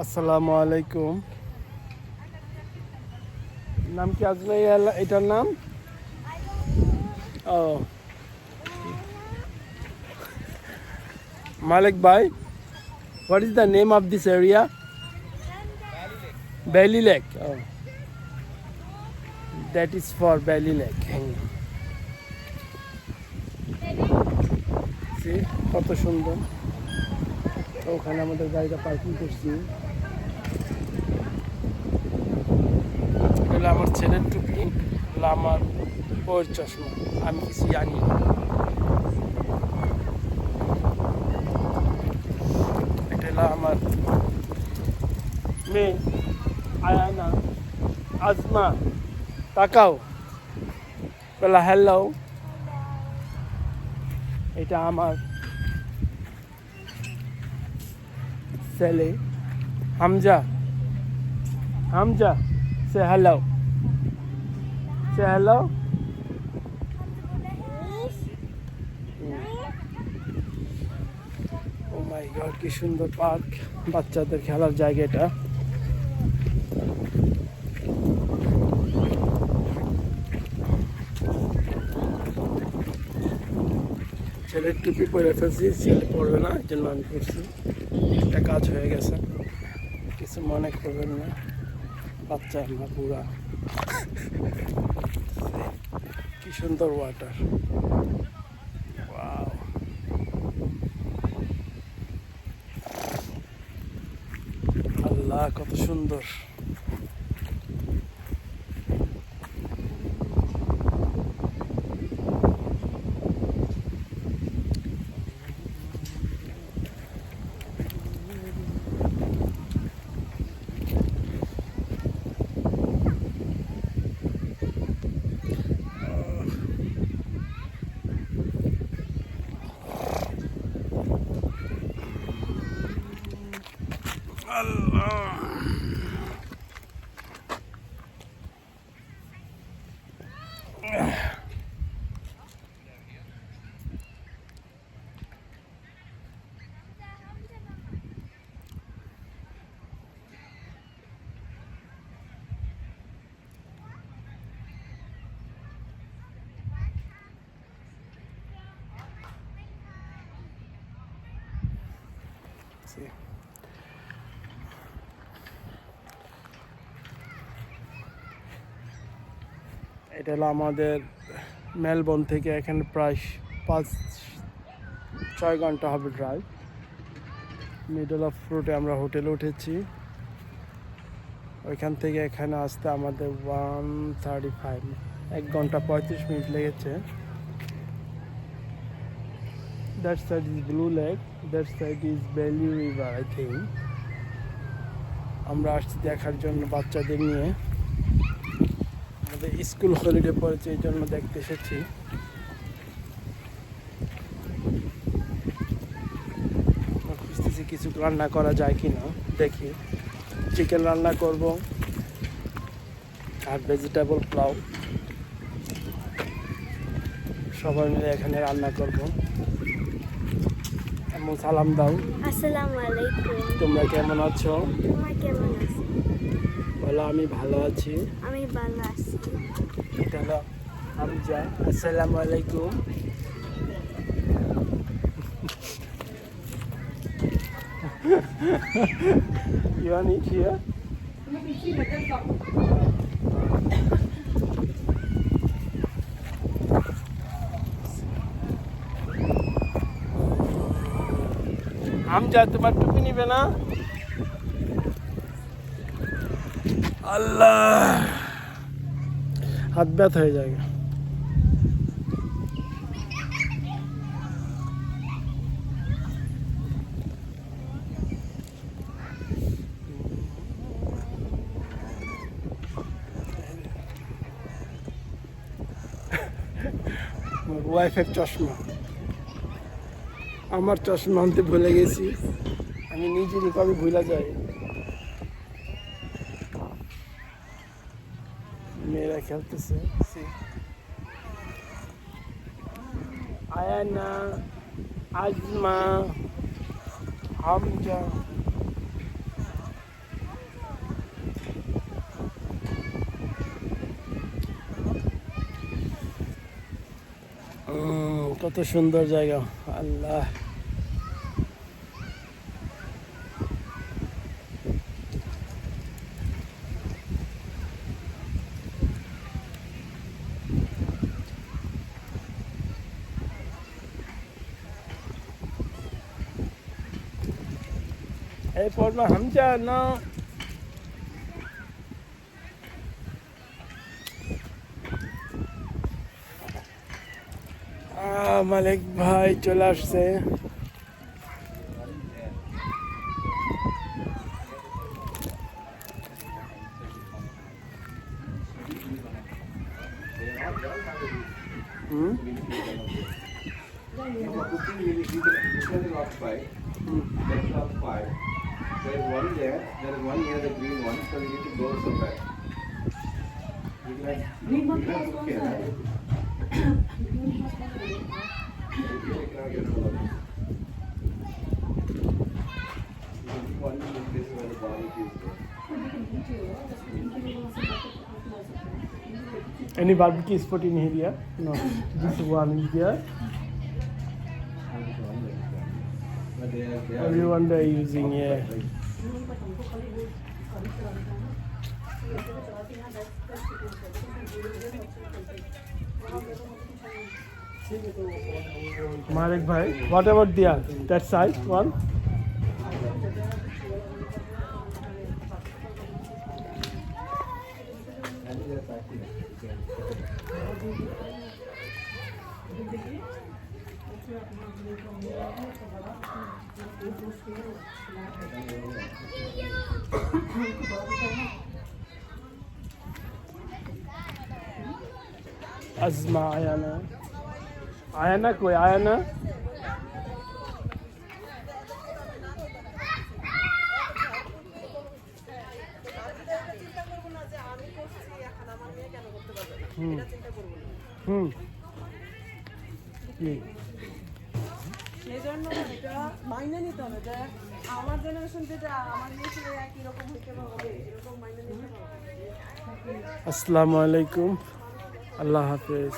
আসসালামু আলাইকুম। নাম কি আজমা? এটার নাম ও মালিক ভাই। What is the name of this area? Valley Lake. Oh, that is for Valley Lake. See, কত সুন্দর। ওখানে আমাদের গাড়িটা পার্কিং করছি। এটা আমার ছেলের টুপি, এটা আমার বউয়ের চশমা। আমি কিছু জানি না। এটা হলো আমার মেয়ে আয়ানা। আজমা, তাকাও, বলা হ্যালো। এটা আমার ছেলে হামজা। হামজা, সে হ্যালো, সে হ্যালো। ও মাই গড, কি সুন্দর পার্ক, বাচ্চাদের খেলার জায়গা এটা। ছেলের টুপি পরে ফেলছি, ছেলে পড়বে না, এই জন্য আমি করছি। একটা কাজ হয়ে গেছে, কিছু মনে করবেন না। বাচ্চা না বুড়া। কি সুন্দর ওয়াটার, ওয়াও। আল্লাহ, কত সুন্দর। আল্লাহ, see. এটা হলো আমাদের মেলবোর্ন থেকে এখানে প্রায় 5-6 ঘন্টা হবে ড্রাইভ। মিডল অফ রোডে আমরা হোটেলে উঠেছি। ওইখান থেকে এখানে আসতে আমাদের 1:35, 1 ঘন্টা 35 মিনিট লেগেছে। That side is blue lake, that side is valley river, I think. আমরা আসছি দেখার জন্য বাচ্চাদের নিয়ে। আমাদের স্কুল হলিডে পড়েছে, এই জন্য দেখতে এসেছি। বুঝতেছি কিছু রান্না করা যায় কিনা, দেখি। চিকেন রান্না করব আর ভেজিটেবল পোলাও, সবাই মিলে এখানে রান্না করব। এবং সালাম দাও। আসসালামু আলাইকুম। তোমরা কেমন আছো? তোমরা কেমন আছো? বলো, আমি ভালো আছি। আমি ভালো আছি। এটা হলো হামজা। আসসালামু আলাইকুম। You want eat here? Hamza, তোমার টুপি নিবে না? আল্লাহ, হাত ব্যথা হয়ে যায়। ওয়াইফের চশমা, আমার চশমা আনতে ভুলে গেছি। আমি নিজেরই কবে ভুলে যাই। মেয়েরা খেলতেছে। Ayana, asthma, Hamza. কত সুন্দর জায়গা আল্লাহ। Hey, Padma Hamza, no. মালিক ভাই চলে আসছে। There is one there is one near the green one, so we need to go somewhere. Green one okay, right? One is this where the barbecue is there. Any barbecue spot in here? No. This one is there. But they are Everyone they are using, yeah. Marek bhai, what about there? That side one? Azma Ayana. Ayana koi Ayana? কি সেজন্য এটা মাইনে নিতে হবে যে আমার generation যেটা আমার মেয়ে ছিল একই রকম হইতে হবে এরকম মাইনে নিতে হবে। আসসালামু আলাইকুম, আল্লাহ হাফেজ।